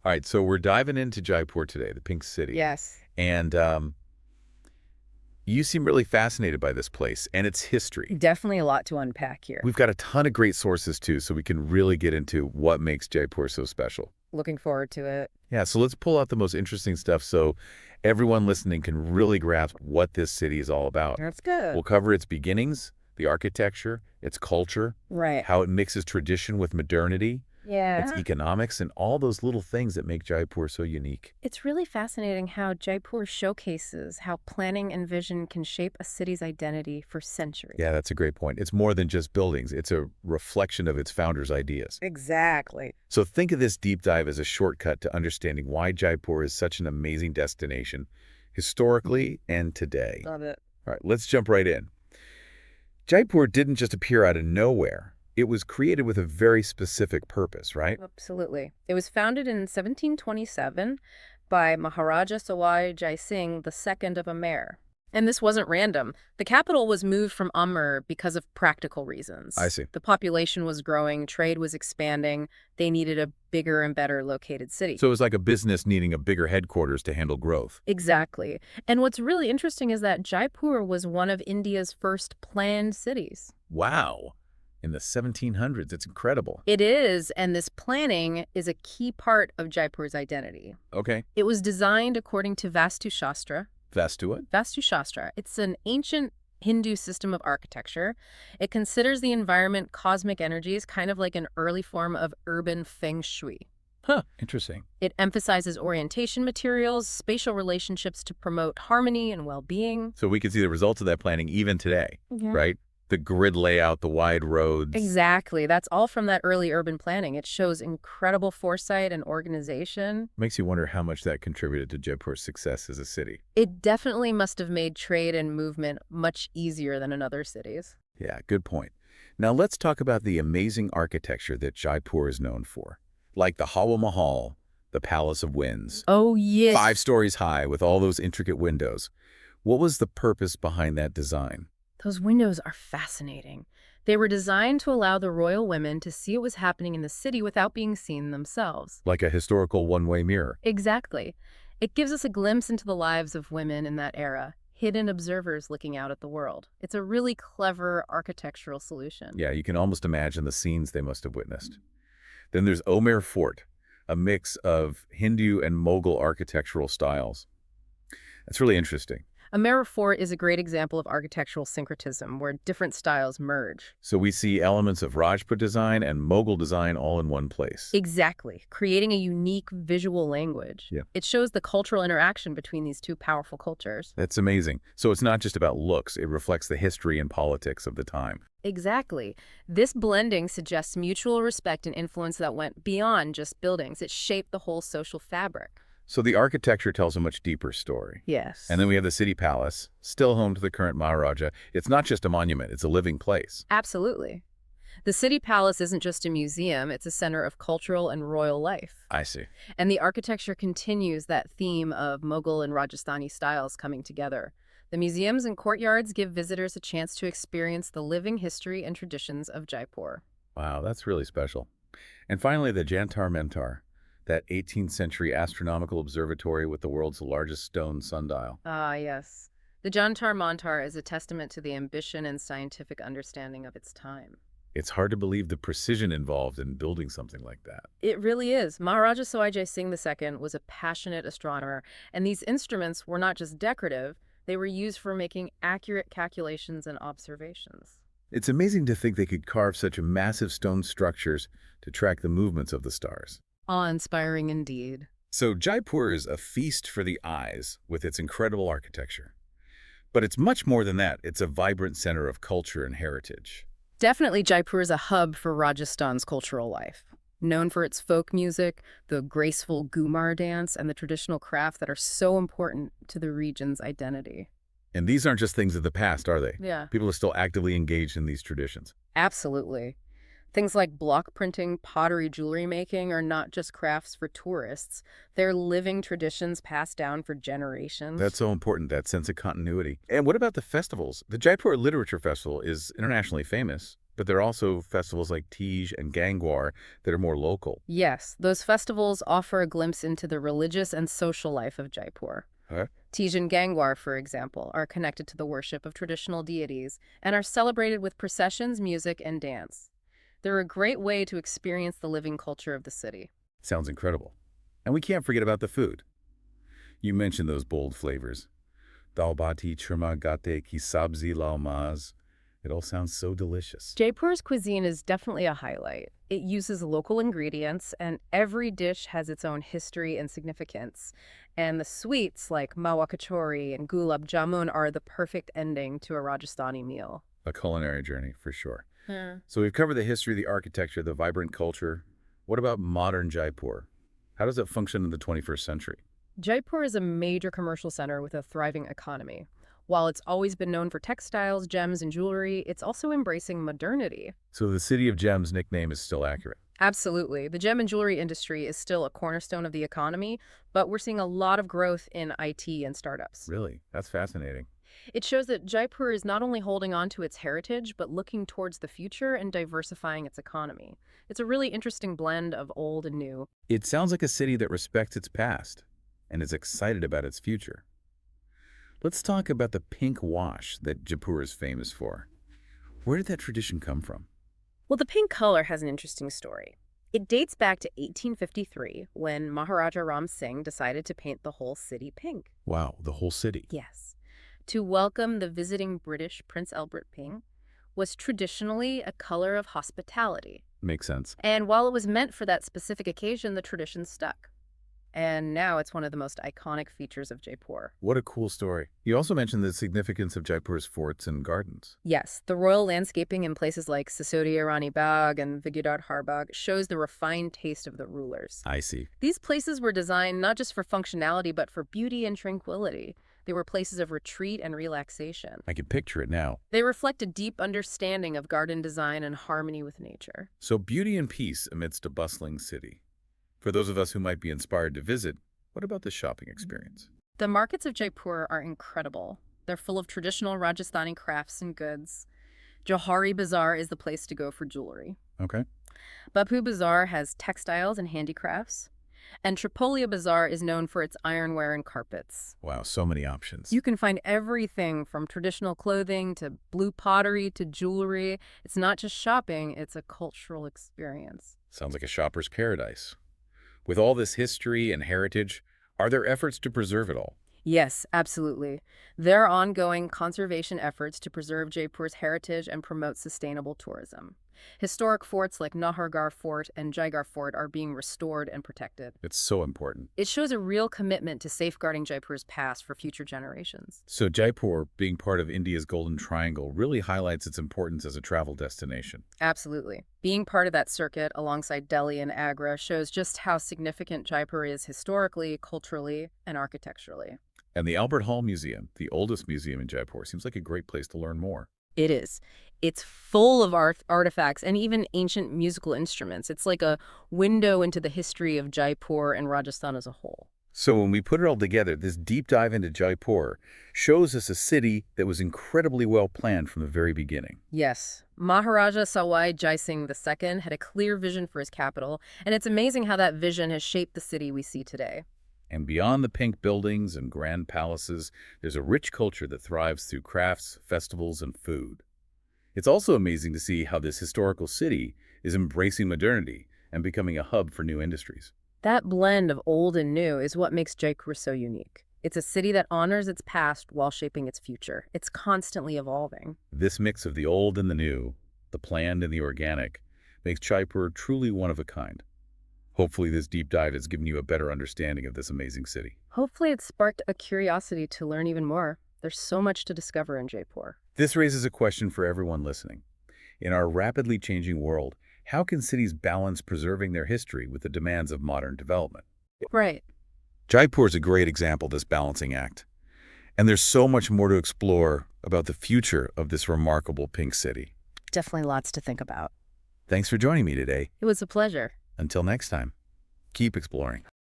All right, so we're diving into Jaipur today, the Pink City. Yes, And you seem really fascinated by this place and its history. definitely a lot to unpack here. We've got a ton of great sources, too, so we can really get into what makes Jaipur so special. Looking forward to it. Yeah, so let's pull out the most interesting stuff so everyone listening can really grasp what this city is all about. That's good. We'll cover its beginnings, the architecture, its culture, Right. how it mixes tradition with modernity, its Yeah. economics, and all those little things that make Jaipur so unique. It's really fascinating how Jaipur showcases how planning and vision can shape a city's identity for centuries. Yeah, that's a great point. It's more than just buildings. It's a reflection of its founders' ideas. Exactly. So think of this deep dive as a shortcut to understanding why Jaipur is such an amazing destination, historically and today. Love it. All right, let's jump right in. Jaipur didn't just appear out of nowhere. It was created with a very specific purpose, right? Absolutely. It was founded in 1727 by Maharaja Sawai Singh II of Amer. And this wasn't random. The capital was moved from Amer because of practical reasons. I see. The population was growing, trade was expanding. They needed a bigger and better located city. So it was like a business needing a bigger headquarters to handle growth. Exactly. And what's really interesting is that Jaipur was one of India's first planned cities. Wow. In the 1700s, it's incredible. It is, and this planning is a key part of Jaipur's identity. Okay. It was designed according to Vastu Shastra. Vastu. Vastu Shastra. It's an ancient Hindu system of architecture. It considers the environment, cosmic energies, kind of like an early form of urban feng shui. Huh. Interesting. It emphasizes orientation materials, spatial relationships to promote harmony and well-being. So we can see the results of that planning even today, Yeah. right? The grid layout, the wide roads. Exactly. That's all from that early urban planning. It shows incredible foresight and organization. Makes you wonder how much that contributed to Jaipur's success as a city. It definitely must have made trade and movement much easier than in other cities. Yeah, good point. Now let's talk about the amazing architecture that Jaipur is known for. Like the Hawa Mahal, the Palace of Winds. Oh, yes. 5 stories high with all those intricate windows. What was the purpose behind that design? Those windows are fascinating. They were designed to allow the royal women to see what was happening in the city without being seen themselves. Like a historical one-way mirror. Exactly. It gives us a glimpse into the lives of women in that era, hidden observers looking out at the world. It's a really clever architectural solution. Yeah, you can almost imagine the scenes they must have witnessed. Then there's Amer Fort, a mix of Hindu and Mughal architectural styles. That's really interesting. Amer Fort is a great example of architectural syncretism where different styles merge. So we see elements of Rajput design and Mughal design all in one place. Exactly, creating a unique visual language. Yeah. It shows the cultural interaction between these two powerful cultures. That's amazing. So it's not just about looks, it reflects the history and politics of the time. Exactly. This blending suggests mutual respect and influence that went beyond just buildings. It shaped the whole social fabric. So the architecture tells a much deeper story. Yes. And then we have the city palace, still home to the current Maharaja. It's not just a monument, it's a living place. Absolutely. The city palace isn't just a museum, it's a center of cultural and royal life. I see. And the architecture continues that theme of Mughal and Rajasthani styles coming together. The museums and courtyards give visitors a chance to experience the living history and traditions of Jaipur. Wow, that's really special. And finally, the Jantar Mantar, that 18th century astronomical observatory with the world's largest stone sundial. Ah, yes. The Jantar Mantar is a testament to the ambition and scientific understanding of its time. It's hard to believe the precision involved in building something like that. It really is. Maharaja Sawai Singh II was a passionate astronomer, and these instruments were not just decorative, they were used for making accurate calculations and observations. It's amazing to think they could carve such massive stone structures to track the movements of the stars. Awe-inspiring indeed. So Jaipur is a feast for the eyes with its incredible architecture. But it's much more than that. It's a vibrant center of culture and heritage. Definitely, Jaipur is a hub for Rajasthan's cultural life. Known for its folk music, the graceful Ghoomar dance, and the traditional craft that are so important to the region's identity. And these aren't just things of the past, are they? Yeah. People are still actively engaged in these traditions. Absolutely. Things like block printing, pottery, jewelry making are not just crafts for tourists. They're living traditions passed down for generations. That's so important, that sense of continuity. And what about the festivals? The Jaipur Literature Festival is internationally famous. But there are also festivals like Teej and Gangaur that are more local. Yes, those festivals offer a glimpse into the religious and social life of Jaipur. Huh? Teej and Gangaur, for example, are connected to the worship of traditional deities and are celebrated with processions, music, and dance. They're a great way to experience the living culture of the city. Sounds incredible. And we can't forget about the food. You mentioned those bold flavors. Dal Baati Churma Gate Ki Sabzi Laal Maas. It all sounds so delicious. Jaipur's cuisine is definitely a highlight. It uses local ingredients, and every dish has its own history and significance. And the sweets like mawa kachori and gulab jamun are the perfect ending to a Rajasthani meal. A culinary journey, for sure. Hmm. So we've covered the history, the architecture, the vibrant culture. What about modern Jaipur? How does it function in the 21st century? Jaipur is a major commercial center with a thriving economy. While it's always been known for textiles, gems, and jewelry, it's also embracing modernity. So the City of Gems nickname is still accurate. Absolutely. The gem and jewelry industry is still a cornerstone of the economy, but we're seeing a lot of growth in IT and startups. Really? That's fascinating. It shows that Jaipur is not only holding on to its heritage, but looking towards the future and diversifying its economy. It's a really interesting blend of old and new. It sounds like a city that respects its past and is excited about its future. Let's talk about the pink wash that Jaipur is famous for. Where did that tradition come from? Well, the pink color has an interesting story. It dates back to 1853 when Maharaja Ram Singh decided to paint the whole city pink. Wow, the whole city. Yes. To welcome the visiting British Prince Albert pink was traditionally a color of hospitality. Makes sense. And while it was meant for that specific occasion, the tradition stuck. And now it's one of the most iconic features of Jaipur. What a cool story. You also mentioned the significance of Jaipur's forts and gardens. Yes, the royal landscaping in places like Sisodia Rani Bagh and Vidyadhar Bagh shows the refined taste of the rulers. I see. These places were designed not just for functionality, but for beauty and tranquility. They were places of retreat and relaxation. I can picture it now. They reflect a deep understanding of garden design and harmony with nature. So beauty and peace amidst a bustling city. For those of us who might be inspired to visit, what about the shopping experience? The markets of Jaipur are incredible. They're full of traditional Rajasthani crafts and goods. Johari Bazaar is the place to go for jewelry. Okay. Bapu Bazaar has textiles and handicrafts. And Tripolia Bazaar is known for its ironware and carpets. Wow, so many options. You can find everything from traditional clothing to blue pottery to jewelry. It's not just shopping, it's a cultural experience. Sounds like a shopper's paradise. With all this history and heritage, are there efforts to preserve it all? Yes, absolutely. There are ongoing conservation efforts to preserve Jaipur's heritage and promote sustainable tourism. Historic forts like Nahargarh Fort and Jaigarh Fort are being restored and protected. It's so important. It shows a real commitment to safeguarding Jaipur's past for future generations. So Jaipur, being part of India's Golden Triangle, really highlights its importance as a travel destination. Absolutely. Being part of that circuit alongside Delhi and Agra shows just how significant Jaipur is historically, culturally, and architecturally. And the Albert Hall Museum, the oldest museum in Jaipur, seems like a great place to learn more. It is. It's full of artifacts and even ancient musical instruments. It's like a window into the history of Jaipur and Rajasthan as a whole. So when we put it all together, this deep dive into Jaipur shows us a city that was incredibly well planned from the very beginning. Yes. Maharaja Sawai Singh II had a clear vision for his capital, and it's amazing how that vision has shaped the city we see today. And beyond the pink buildings and grand palaces, there's a rich culture that thrives through crafts, festivals, and food. It's also amazing to see how this historical city is embracing modernity and becoming a hub for new industries. That blend of old and new is what makes Jaipur so unique. It's a city that honors its past while shaping its future. It's constantly evolving. This mix of the old and the new, the planned and the organic, makes Jaipur truly one of a kind. Hopefully this deep dive has given you a better understanding of this amazing city. Hopefully it sparked a curiosity to learn even more. There's so much to discover in Jaipur. This raises a question for everyone listening. In our rapidly changing world, how can cities balance preserving their history with the demands of modern development? Right. Jaipur is a great example of this balancing act. And there's so much more to explore about the future of this remarkable pink city. Definitely lots to think about. Thanks for joining me today. It was a pleasure. Until next time, keep exploring.